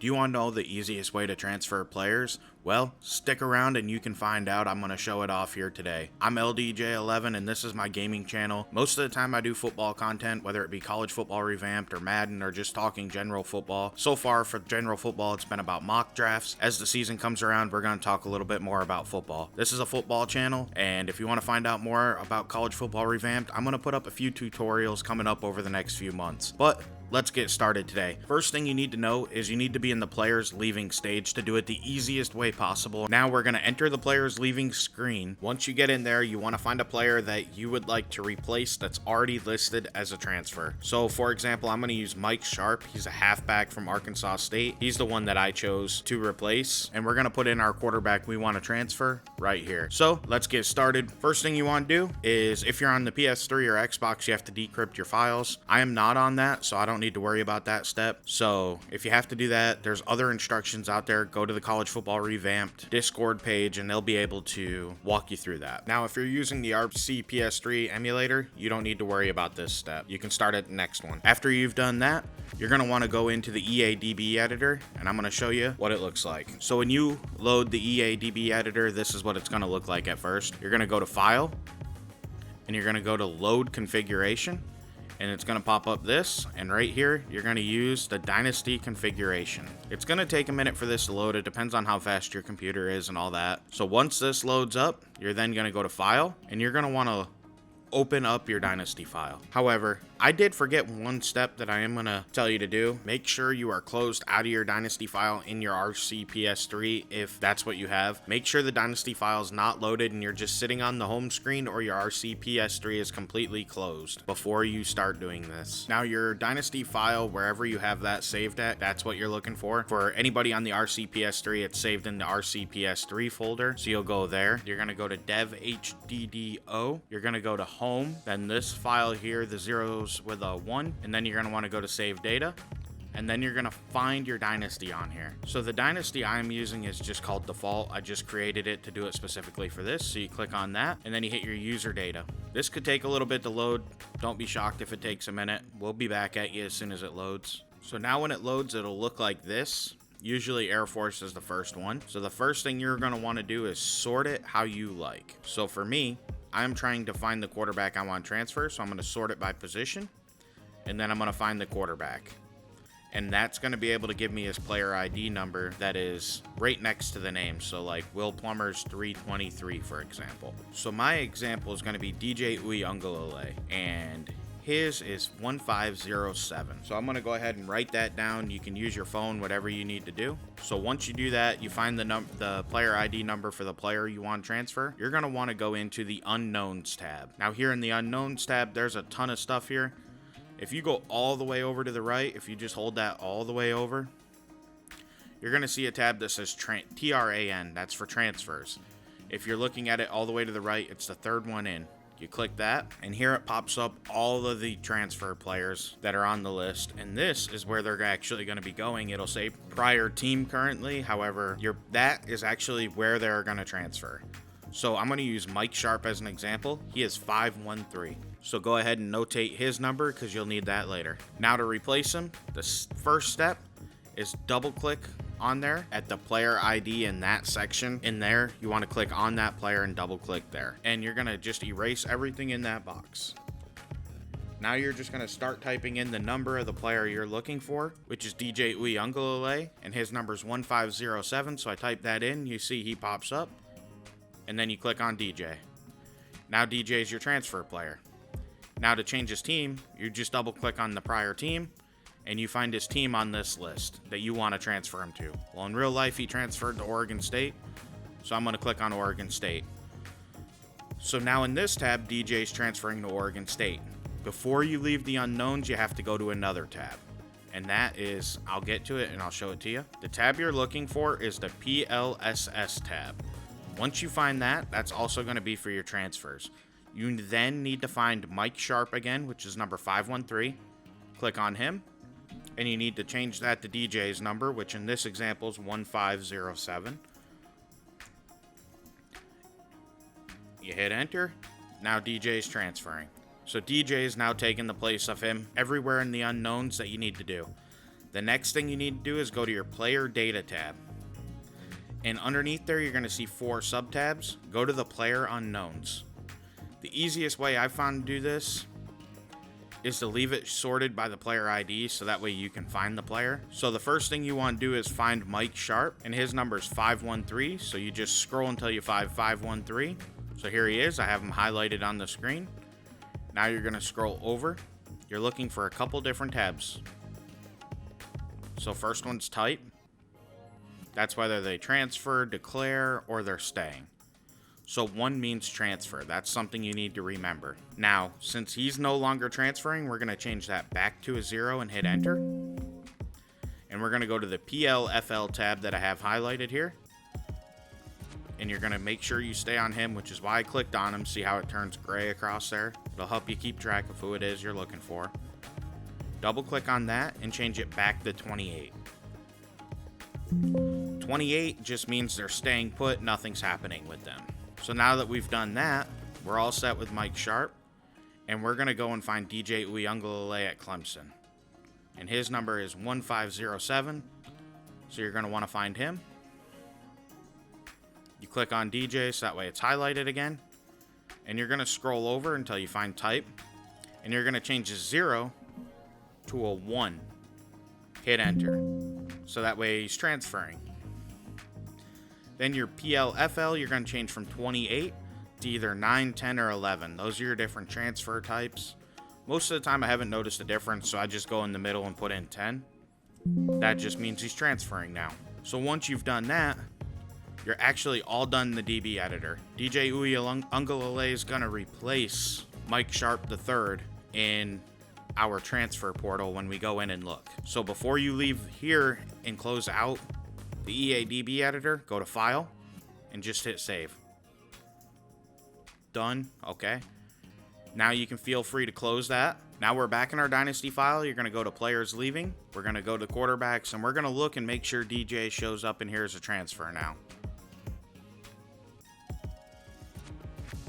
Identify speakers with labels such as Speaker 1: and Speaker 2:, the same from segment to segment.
Speaker 1: Do you want to know the easiest way to transfer players? Well, stick around and you can find out. I'm going to show it off here today. I'm LDJ11 and this is my gaming channel. Most of the time I do football content, whether it be college football revamped or Madden or just talking general football. So far for general football, it's been about mock drafts. As the season comes around, we're going to talk a little bit more about football. This is a football channel, and if you want to find out more about college football revamped, I'm going to put up a few tutorials coming up over the next few months. But let's get started today. First thing you need to know is you need to be in the players leaving stage to do it the easiest way possible. Now we're going to enter the players leaving screen. Once you get in there, you want to find a player that you would like to replace that's already listed as a transfer. So for example, I'm going to use Mike Sharp. He's a halfback from Arkansas State. He's the one that I chose to replace, and we're going to put in our quarterback we want to transfer right here. So let's get started. First thing you want to do is, if you're on the PS3 or Xbox, you have to decrypt your files. I am not on that, so I don't need to worry about that step. So if you have to do that, there's other instructions out there. Go to the College Football Revamped Discord page and they'll be able to walk you through that. Now, if you're using the RC PS3 emulator, you don't need to worry about this step. You can start at the next one. After you've done that, you're going to want to go into the EADB editor, and I'm going to show you what it looks like. So when you load the EADB editor, this is what it's going to look like at first. You're going to go to File, and you're going to go to Load Configuration, and it's going to pop up this, and right here you're going to use the Dynasty configuration. It's going to take a minute for this to load. It depends on how fast your computer is and all that. So once this loads up, you're then going to go to File, and you're going to want to open up your Dynasty file. However, I did forget one step that I am going to tell you to do. Make sure you are closed out of your Dynasty file in your RCPS3 if that's what you have. Make sure the Dynasty file is not loaded and you're just sitting on the home screen, or your RCPS3 is completely closed before you start doing this. Now your Dynasty file, wherever you have that saved at, that's what you're looking for. For anybody on the RCPS3, it's saved in the RCPS3 folder. So you'll go there. You're going to go to dev HDDO. You're going to go to home. Then this file here, the zeros with a 1, and then you're going to want to go to save data, and then you're going to find your Dynasty on here. So the Dynasty I'm using is just called default. I just created it to do it specifically for this. So you click on that, and then you hit your user data. This could take a little bit to load. Don't be shocked if it takes a minute. We'll be back at you as soon as it loads. So now when it loads, it'll look like this. Usually Air Force is the first one. So the first thing you're going to want to do is sort it how you like. So for me, I'm trying to find the quarterback I want to transfer, so I'm going to sort it by position, and then I'm going to find the quarterback. And that's going to be able to give me his player ID number that is right next to the name. So like Will Plummer's 323, for example. So my example is going to be DJ Uiagalelei, and his is 1507. So I'm going to go ahead and write that down. You can use your phone, whatever you need to do. So once you do that, you find the player ID number for the player you want to transfer. You're going to want to go into the Unknowns tab. Now here in the Unknowns tab, there's a ton of stuff here. If you go all the way over to the right, if you just hold that all the way over, you're going to see a tab that says TRAN. That's for transfers. If you're looking at it all the way to the right, it's the third one in. You click that, and here it pops up all of the transfer players that are on the list, and this is where they're actually going to be going. It'll say prior team currently, however, that is actually where they're going to transfer. So I'm going to use Mike Sharp as an example. He is 513. So go ahead and notate his number because you'll need that later. Now to replace him, the first step is double click on there at the player ID in that section. In there, you want to click on that player and double click there. And you're going to just erase everything in that box. Now you're just going to start typing in the number of the player you're looking for, which is DJ Uiagalelei, and his number is 1507. So I type that in, you see he pops up, and then you click on DJ. Now DJ is your transfer player. Now to change his team, you just double click on the prior team, and you find his team on this list that you want to transfer him to. Well, in real life, he transferred to Oregon State, so I'm going to click on Oregon State. So now in this tab, DJ's transferring to Oregon State. Before you leave the unknowns, you have to go to another tab, and that is, I'll get to it and I'll show it to you. The tab you're looking for is the PLSS tab. Once you find that, that's also going to be for your transfers. You then need to find Mike Sharp again, which is number 513. Click on him, and you need to change that to DJ's number, which in this example is 1507. You hit enter. Now DJ's transferring. So DJ is now taking the place of him everywhere in the unknowns that you need to do. The next thing you need to do is go to your player data tab. And underneath there, you're going to see 4 sub-tabs. Go to the player unknowns. The easiest way I've found to do this is to leave it sorted by the player ID, so that way you can find the player. So the first thing you want to do is find Mike Sharp, and his number is 513. So you just scroll until you find 513. So here he is. I have him highlighted on the screen. Now you're going to scroll over. You're looking for a couple different tabs. So first one's type. That's whether they transfer, declare, or they're staying. So 1 means transfer. That's something you need to remember. Now, since he's no longer transferring, we're going to change that back to a 0 and hit enter. And we're going to go to the PLFL tab that I have highlighted here. And you're going to make sure you stay on him, which is why I clicked on him. See how it turns gray across there? It'll help you keep track of who it is you're looking for. Double click on that and change it back to 28. 28 just means they're staying put, nothing's happening with them. So now that we've done that, we're all set with Mike Sharp, and we're going to go and find DJ Uiagalelei at Clemson. And his number is 1507, so you're going to want to find him. You click on DJ, so that way it's highlighted again, and you're going to scroll over until you find type, and you're going to change the 0 to a 1. Hit enter, so that way he's transferring. Then your PLFL, you're going to change from 28 to either 9, 10, or 11. Those are your different transfer types. Most of the time I haven't noticed a difference, so I just go in the middle and put in 10. That just means he's transferring now. So once you've done that, you're actually all done in the DB editor. DJ Uiagalelei is going to replace Mike Sharp III in our transfer portal when we go in and look. So before you leave here and close out the EADB editor, go to File, and just hit Save. Done. Okay. Now you can feel free to close that. Now we're back in our Dynasty file. You're going to go to Players Leaving. We're going to go to Quarterbacks, and we're going to look and make sure DJ shows up in here as a transfer now.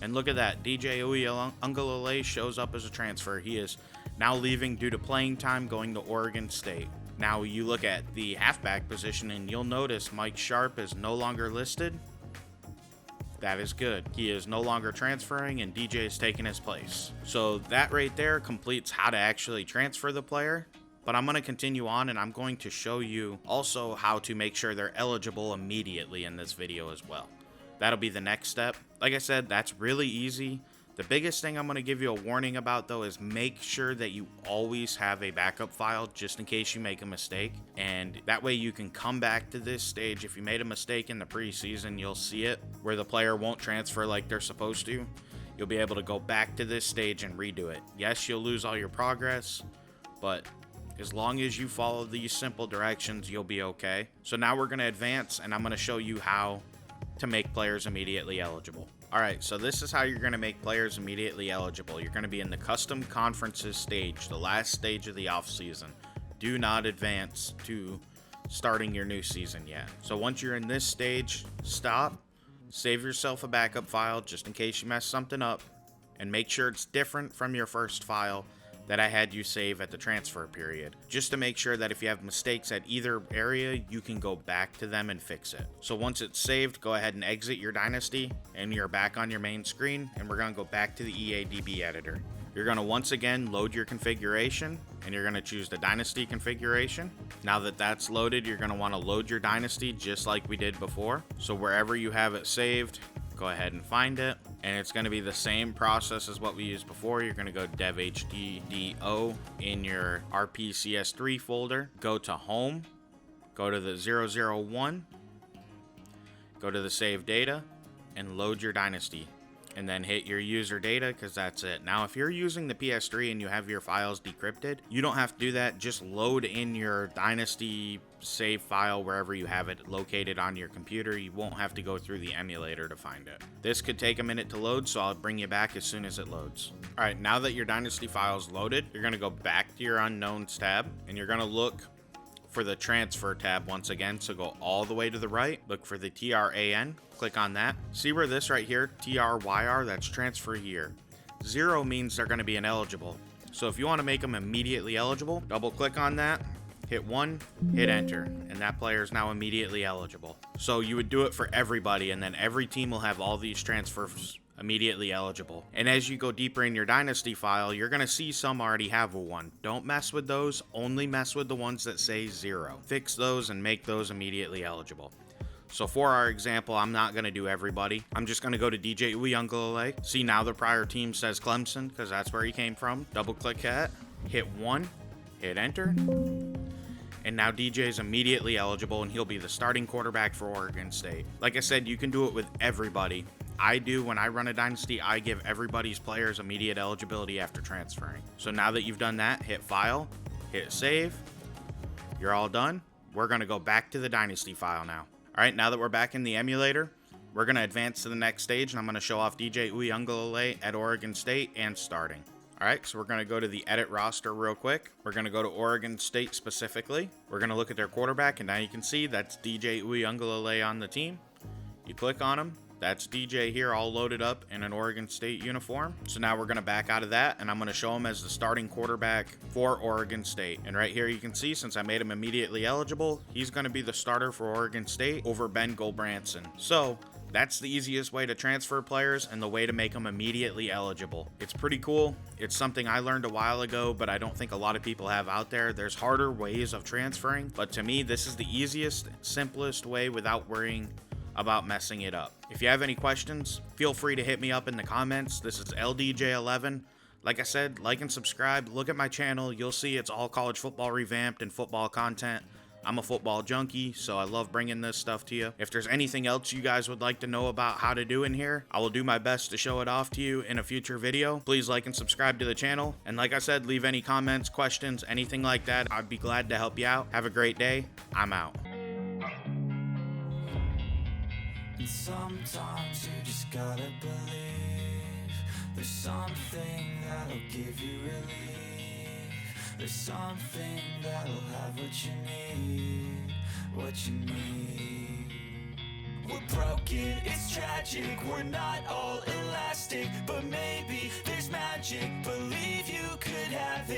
Speaker 1: And look at that. DJ Uiagalelei shows up as a transfer. He is now leaving due to playing time, going to Oregon State. Now you look at the halfback position and you'll notice Mike Sharp is no longer listed. That is good. He is no longer transferring and DJ is taking his place. So that right there completes how to actually transfer the player. But I'm going to continue on, and I'm going to show you also how to make sure they're eligible immediately in this video as well. That'll be the next step. Like I said, that's really easy. The biggest thing I'm going to give you a warning about, though, is make sure that you always have a backup file just in case you make a mistake. And that way you can come back to this stage. If you made a mistake in the preseason, you'll see it where the player won't transfer like they're supposed to. You'll be able to go back to this stage and redo it. Yes, you'll lose all your progress, but as long as you follow these simple directions, you'll be okay. So now we're going to advance, and I'm going to show you how to make players immediately eligible. Alright, so this is how you're going to make players immediately eligible. You're going to be in the custom conferences stage, the last stage of the offseason. Do not advance to starting your new season yet. So once you're in this stage, stop, save yourself a backup file just in case you mess something up, and make sure it's different from your first file that I had you save at the transfer period, just to make sure that if you have mistakes at either area, you can go back to them and fix it. So once it's saved, go ahead and exit your Dynasty, and you're back on your main screen, and we're going to go back to the EADB editor. You're going to once again load your configuration, and you're going to choose the Dynasty configuration. Now that that's loaded, you're going to want to load your Dynasty just like we did before. So wherever you have it saved, go ahead and find it, and it's going to be the same process as what we used before. You're going to go dev hddo in your rpcs3 folder, go to home, go to the 001, go to the save data, and load your Dynasty, and then hit your user data, because that's it. Now if you're using the PS3 and you have your files decrypted, you don't have to do that. Just load in your Dynasty save file wherever you have it located on your computer. You won't have to go through the emulator to find it. This could take a minute to load, so I'll bring you back as soon as it loads. Alright, now that your Dynasty file is loaded, you're going to go back to your Unknowns tab, and you're going to look for the Transfer tab once again. So go all the way to the right, look for the TRAN, click on that. See where this right here, TRYR, that's Transfer Year. 0 means they're going to be ineligible. So if you want to make them immediately eligible, double click on that, hit 1, hit enter, and that player is now immediately eligible. So you would do it for everybody, and then every team will have all these transfers immediately eligible. And as you go deeper in your dynasty file, you're going to see some already have a 1. Don't mess with those, only mess with the ones that say 0. Fix those and make those immediately eligible. So for our example, I'm not going to do everybody. I'm just going to go to DJ Uiagalelei. See, now the prior team says Clemson because that's where he came from. Double click that, hit 1, hit enter. And now DJ is immediately eligible and he'll be the starting quarterback for Oregon State. Like I said, you can do it with everybody. I do when I run a dynasty, I give everybody's players immediate eligibility after transferring. So now that you've done that, hit file, hit save. You're all done. We're going to go back to the dynasty file now. All right, now that we're back in the emulator, we're going to advance to the next stage, and I'm going to show off DJ Uiagalelei at Oregon State and starting. All right, so we're going to go to the edit roster real quick. We're going to go to Oregon State specifically. We're going to look at their quarterback, and now you can see that's DJ Uiagalelei on the team. You click on him. That's DJ here all loaded up in an Oregon State uniform. So now we're going to back out of that, and I'm going to show him as the starting quarterback for Oregon State. And right here you can see, since I made him immediately eligible, he's going to be the starter for Oregon State over Ben Gulbranson. So that's the easiest way to transfer players and the way to make them immediately eligible. It's pretty cool. It's something I learned a while ago, but I don't think a lot of people have out there. There's harder ways of transferring, but to me, this is the easiest, simplest way without worrying about messing it up. If you have any questions, feel free to hit me up in the comments. This is LDJ11. Like I said, like and subscribe. Look at my channel. You'll see it's all college football revamped and football content. I'm a football junkie, so I love bringing this stuff to you. If there's anything else you guys would like to know about how to do in here, I will do my best to show it off to you in a future video. Please like and subscribe to the channel. And like I said, leave any comments, questions, anything like that. I'd be glad to help you out. Have a great day. I'm out.
Speaker 2: And sometimes you just gotta believe there's something that'll give you relief. There's something that'll have what you need, what you need. We're broken, it's tragic, we're not all elastic, but maybe there's magic, believe you could have it.